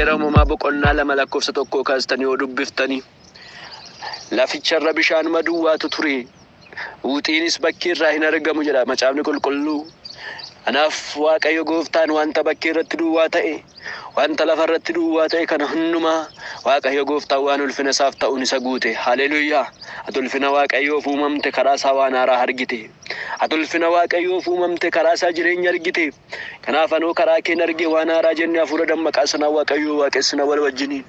seera uumamaa boqonnaa 2:1 kaastanii yoo dubbiftanii laficharra bishaanuma duwwaatu ture. Uutiinis bakkee irraa hin argamu jedha macaafni qulqulluu. Anaaf Waaqayyo Gooftaan wanta bakkee irratti duwwaa ta'e, wanta lafa irratti duwwaa ta'e kana hundumaa Waaqayyo Gooftaan waan ulfina isaaf ta'uun isa guute. Haleluuyaa! Ati ulfina Waaqayyoof uumamte karaa isaa waan haaraa argite. Ati ulfina Waaqayyoof uumamte karaa isaa jireenya argite. Kanaaf anoo karaa keen argee waan haaraa jennee hafuura dammaqaa sanaan Waaqayyoo waaqessina wal wajjiniin.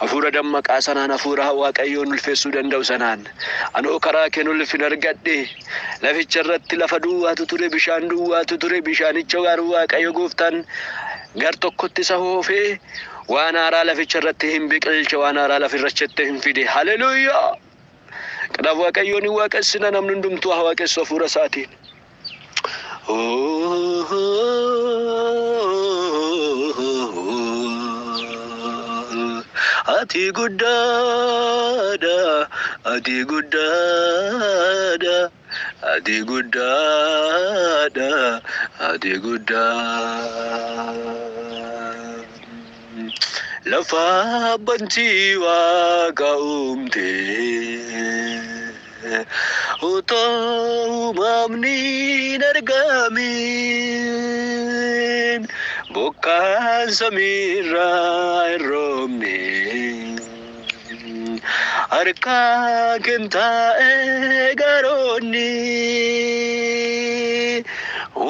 Hafuura dammaqaa sanaan hafuura Waaqayyoon ulfeessuu danda'u sanaan. Anoo karaa keen ulfina argadhe. Laficha irratti lafa duwwaatu ture, bishaan duwwaatu ture. Bishaanicha garuu Waaqayyo Gooftaan gar tokkotti isa hoofee waan haaraa laficha irratti hin biqilche, waan haaraa lafirratti hin fide. Haleluuyaa! Kanaaf Waaqayyoon hin waaqessina, namni hundumtuu haa waaqessu hafuura isaatiin. Ati guddaadha, ati guddaadha, ati guddaadha, ati guddaadha. Lafa bantii Waaqa uumte, utoo uumamni hin argamin, bokkaan samiirraa hin roobne, harka keen taa'ee garoonni,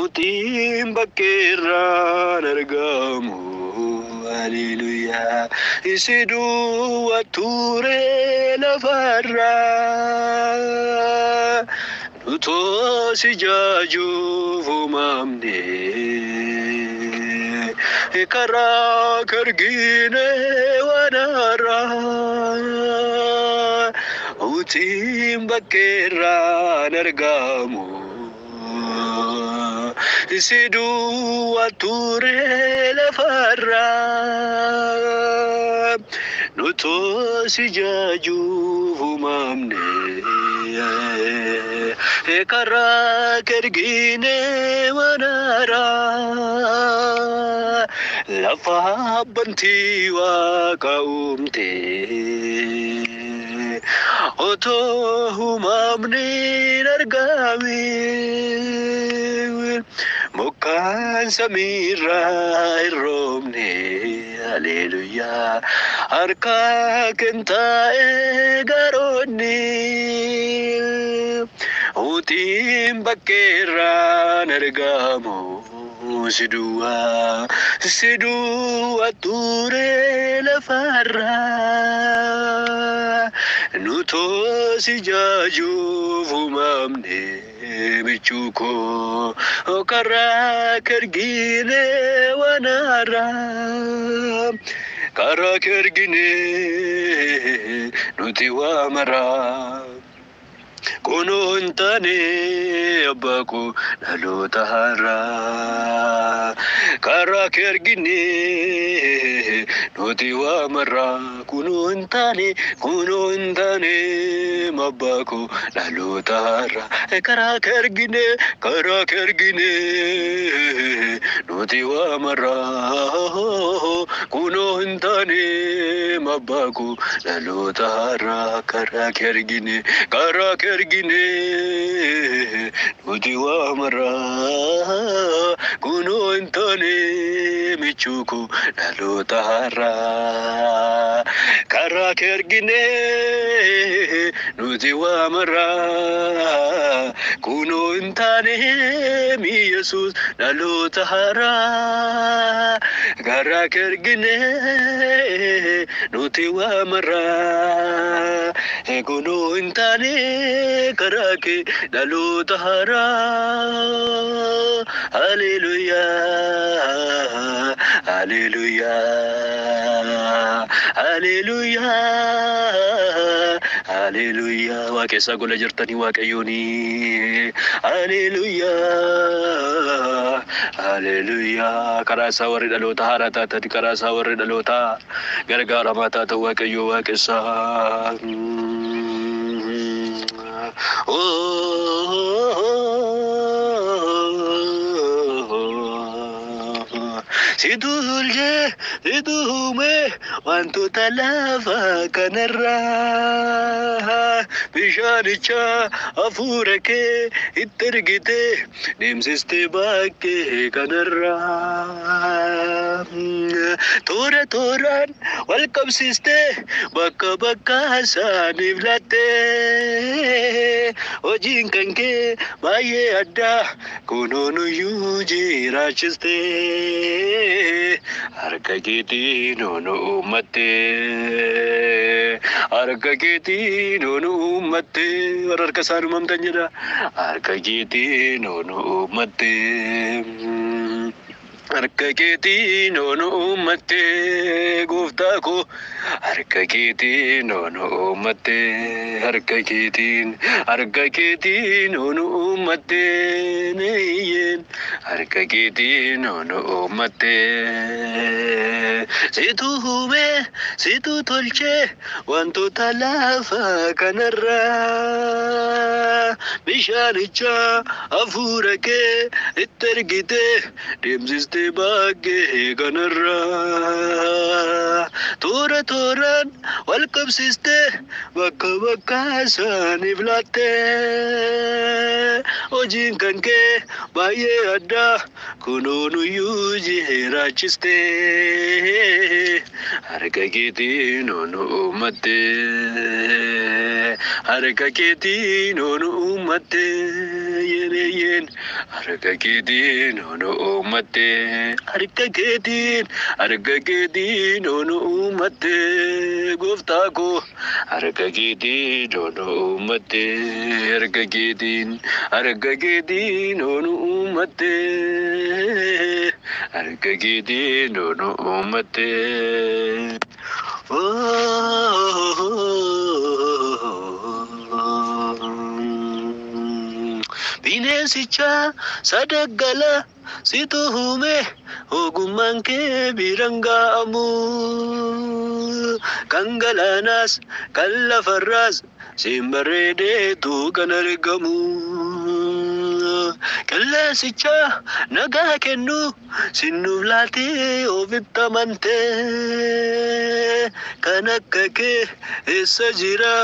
utiin bakkeerraan argamu. Haleluuyaa! Isi duwwaa ture lafarraa, utoo si jaajuuf uumamne, karaa argine waan haaraa, utiin bakkeerraan argamu. Isi duwwaa ture lafarraa, utoo si jaajuuf uumamne, karaa argine waan haaraa. Lafa bantii Waaqa uumte, otoo uumamni hin argamin, bokkaan samiirraa hin roobne. Haleluuyaa! Harka keen taa'ee garoonni, utiin bakkeerraan argamu. Si duwwaa ture lafarraa, utoo si jaajuuf uumamne. Michuu koo karaa argine waan haaraa, karaa argine nuti waa maraa. Kunoo hin taane abbaa koo dhaloota haaraa, karaa argine nuti waa maraa. Kunoo hin taane abbaa koo dhaloota haaraa, karaa argine nuti waa maraa. Kunoo hin taane abbaa koo dhaloota haaraa, karaa argine nuti waa maraa. Kunoo hin taane michuu koo dhaloota haaraa, karaa argine nuti waa maraa. Kunoo hin taane Yesuus dhaloota haaraa, karaa argine nuti waa maraa. Kunoo hin taane karaa kee dhaloota haaraa. Haleluuyaa! Haleluuyaa! Haleluuyaa! Haleluuyaa! Waaqessaa gola jirtanii Waaqayyooni. Haleluuyaa! Haleluuyaa! Karaa isaa warri dhaloota haaraa taatanii, karaa isaa warri dhaloota gargaaramaa taatan Waaqayyoo waaqessaa. Situlje, situme, wanto talafa kanarra. Bishanicha afurake ittergite nimsiste bakke kanarra. Tora toran welcome sister bakka bakka sanif latte. Ojin kanke baye adda kunonu yuji rachiste. Arkagiti no mate. Arkagiti no mate. Arkasanu mamtanyada. Arkagiti no mate. Arkagiti no mate. Guftako. Arkagiti no mate. Arkagiti no mate. Neyen. Arkagiti no mate. Situ hume, situ tolche, wanto talafa kanarra. Bishanicha afurake ittergite dimsiste bagge kanarra. Tora toran welcome sister bakka bakka sanif latte. Ojin kanke baye adda kunonu yuji rachiste. Arkagiti no mate. Arkagiti no mate. Yen. Arkagiti no mate. Arkagiti no mate. Guftako. Arkagiti no mate. Arkagiti no mate. Arkagiti no mate. Bineensicha sadaggala situ hume ogummaan kee biraan ga'amu. Kan galaanaas kan lafarraas siin bareedeetu kan argamu. Qilleensicha nagaa kennu sinuuf laatee ofitti amantee. Kan akka kee eessa jira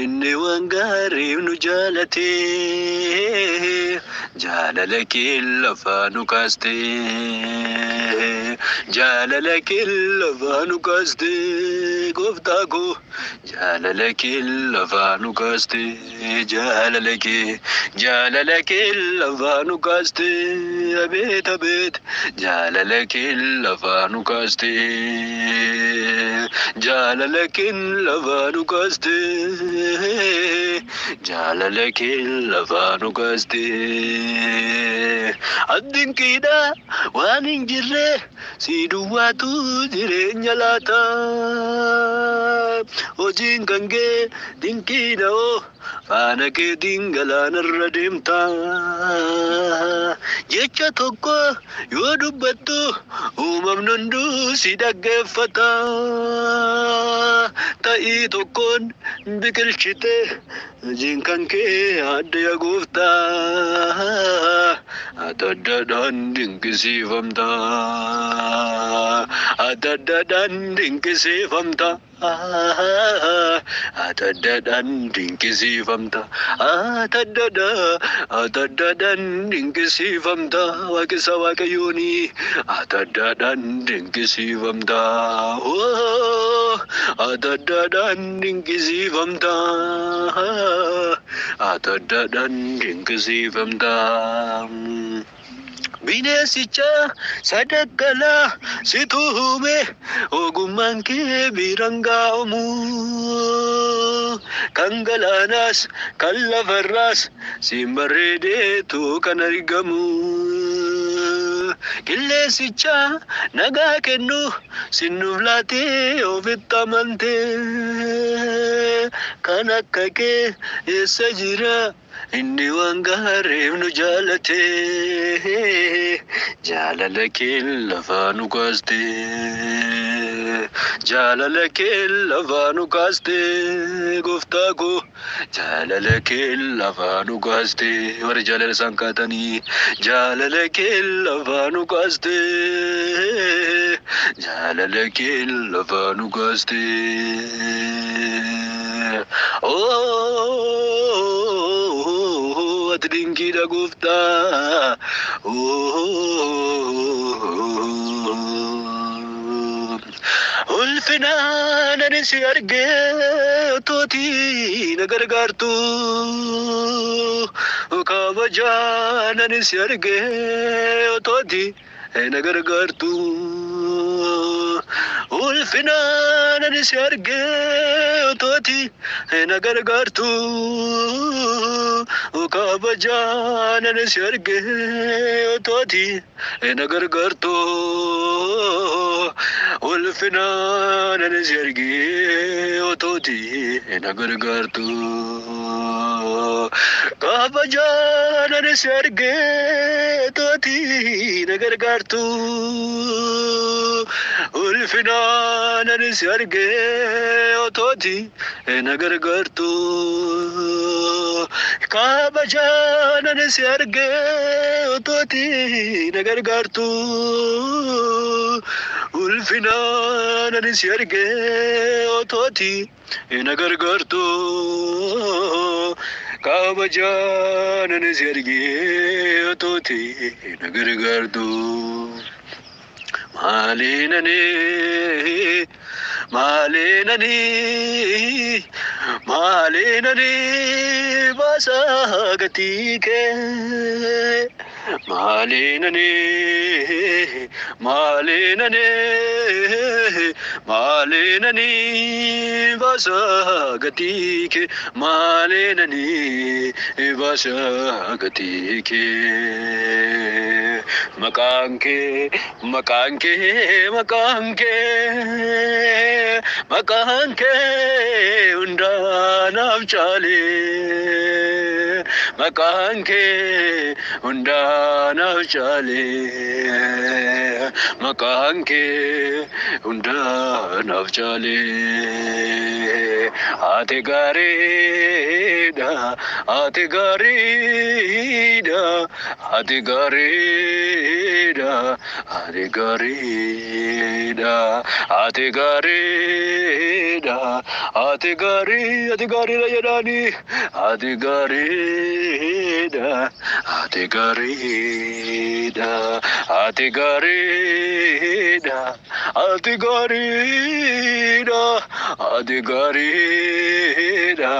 inni waan gaariif nu jaalatee. Jaalala kee lafaa nu kaastee. Jaalala kee lafaa nu kaastee. Gooftaa koo jaalala kee lafaa nu kaastee. Jaalala kee lafaa nu kaastee. Abeet abeet jaalala kee lafaa nu kaastee. Jaalala kee lafaa nu kaastee. Jaalala kee lafaa nu kaastee. Addinqiidha waan hin jirre si duwwaatu jireenya laata. Hojiin kan kee dinqiidha oo faana keetiin galaanarra deemta. Jecha tokko yoo dubbattu uumamni hunduu si dhaggeeffata. Ta'ii tokkoon biqilchite hojiin kan kee adda yaa Gooftaa. Addaadhaan dinqisiifamta. Addaadhaan dinqisiifamta. Addaadhaan dinqisiifamta. Addaadhaan dinqisiifamta. Waaqessa Waaqayyooni. Addaadhaan dinqisiifamta. Addaadhaan dinqisiifamta. Addaadhaan dinqisiifamta. Bineensicha sadaggala situ hume ogummaan kee biraan ga'amu. Kan galaanaas kan lafarraas siin bareedeetu kan argamu. Qilleensicha nagaa kennu sinuuf laatee ofitti amantee. Kan akka kee eessa jira inni waan gaariif nu jaalatee. jaalala kee lafaa nu kaaste jaalala kee lafaa nu kaaste gooftaa koo jaalala kee lafaa nu kaaste warri jaalala isaan kaatanii jaalala kee lafaa nu kaaste jaalala kee lafaa nu kaaste ati dinkiidha gooftaa ulfinaan ani si argee otootii na gargaartu kabajaan ani si argee otootii na gargaartu ulfinaan ani si argee otootii na gargaartu kabajaan ani si argee otootii na gargaartu ulfinaan ani si argee otootii na gargaartu kabajaan ani si argee otootii na gargaartu ulfinaan ani si argee otootii na gargaartu kabajaan ani si argee otootii na gargaartu ulfinaan ani si argee otootii na gargaartu kabajaan ani si argee otootii na gargaartu maalinani baasa gatii kee maalinani baasa gatii kee maalinani baasa gatii kee maqaan kee hundaanaaf caalee maqaan kee hundaanaaf caalee maqaan kee hundaanaaf caalee ati gaariidha ati gaariidha ati gaariidha ati gaariidha ati gaariidha ati gaariidha jedhani ati gaariidha ati gaariidha ati gaariidha ati gaariidha ati gaariidha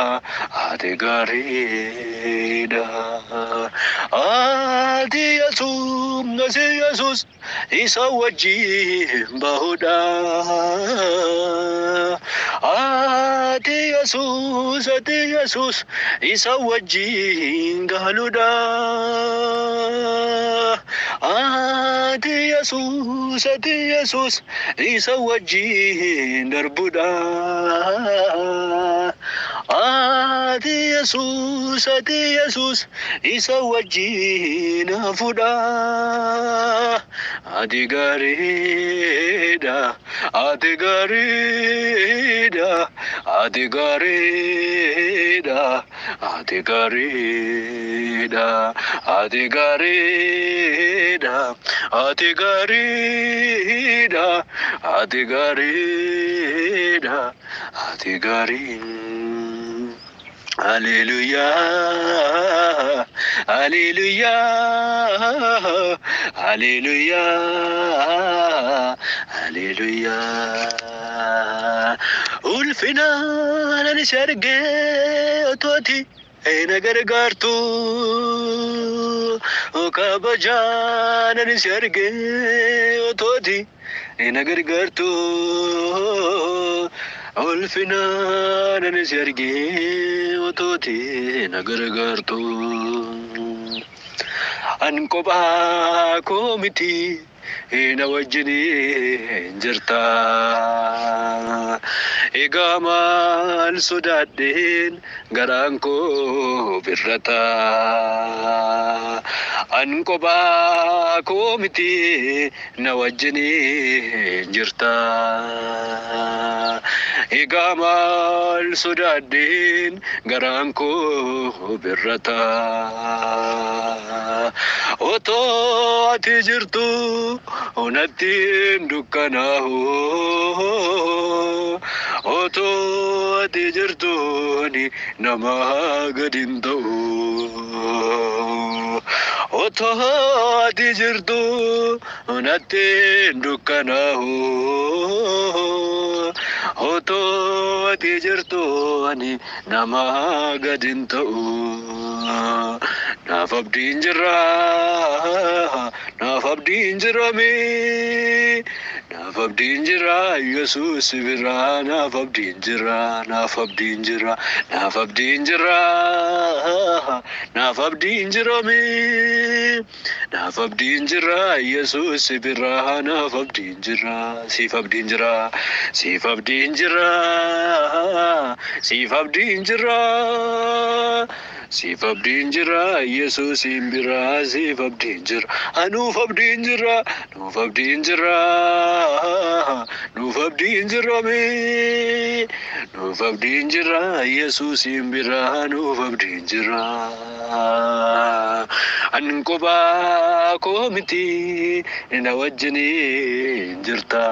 ati gaariidha ati Yesuus isa wajjin bahuudha ati Yesuus isa wajjin galuudha ati Yesuus isa wajjin darbuudha ati Yesuus isa wajjin hafuudha ati gaariidha ati gaariidha ati gaariidha ati gaariidha ati gaariidha ati gaariidha ati gaariidha ati gaariidha Hallelujah, hallelujah, hallelujah, hallelujah. Ulfinaan ani si argee otootii na gargaartu kabajaan ani si argee otootii na gargaartu ulfinaan ani si argee otootii na gargaartu an kophaa koo miti na wajjini jirta. Egaa maal sodaadheen garaan koo birrata. An kophaa koo miti na wajjini jirta. Egaa maal sodaadheen garaan koo birrata. Otoo ati jirtu onatti hin dukkanaa'u. Otoo ati jirtu ani nama gadi hin ta'u. Otoo ati jirtu onatti hin dukkanaa'u. Otoo ati jirtu ani nama gadi hin ta'u. Naaf abdiin jira, naaf abdiin jirame. Naaf abdiin jira, Yesuus bira. Naaf abdiin jira, naaf abdiin jira, naaf abdiin jira. Naaf abdiin jirame. Naaf abdiin jira, Yesuus bira. Naaf abdiin jira, siif abdiin jira, siif abdiin jira, siif abdiin jira. Siif abdiin jira, Yesuus bira. Siif abdiin jira, anuuf abdiin jira, nuuf abdiin jira. Nuuf abdiin jirame. Nuuf abdiin jira, Yesuus bira. Nuuf abdiin jira. An kophaa koo miti na wajjini jirta.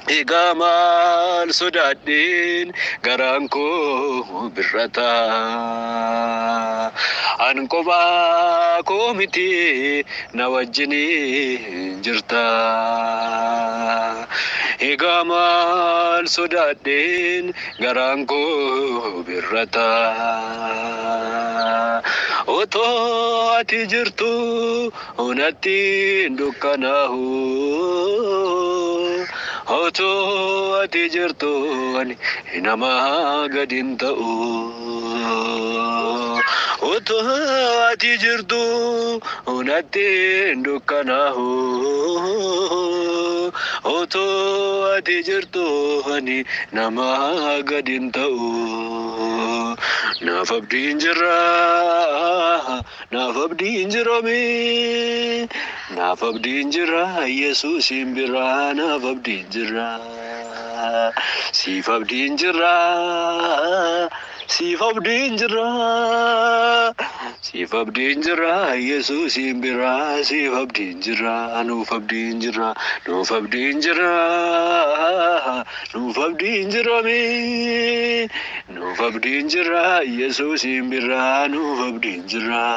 Egaa maal sodaadheen garaan koo birrata. An kophaa koo miti na wajjini jirta. Egaa maal sodaadheen garaan koo birrata. Otoo ati jirtu onatti hin dukkanaa'u. Otoo ati jirtu ani nama gadi hin ta'u. Otoo ati jirtu onatti hin dukkanaa'u. Otoo ati jirtu ani nama gadi hin ta'u. Naaf abdiin jira, naaf abdiin jirame. Naaf abdiin jira, Yesuus bira. Naaf abdiin jira, siif abdiin jira, siif abdiin jira. Siif abdiin jira, Yesuus bira. Siif abdiin jira, nuuf abdiin jira, nuuf abdiin jira. Nuuf abdiin jirame. Nuuf abdiin jira, Yesuus bira. Nuuf abdiin jira.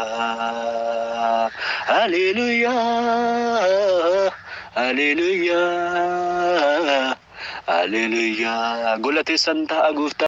Hallelujah, hallelujah, hallelujah. Golateessan ta'a Gooftaa.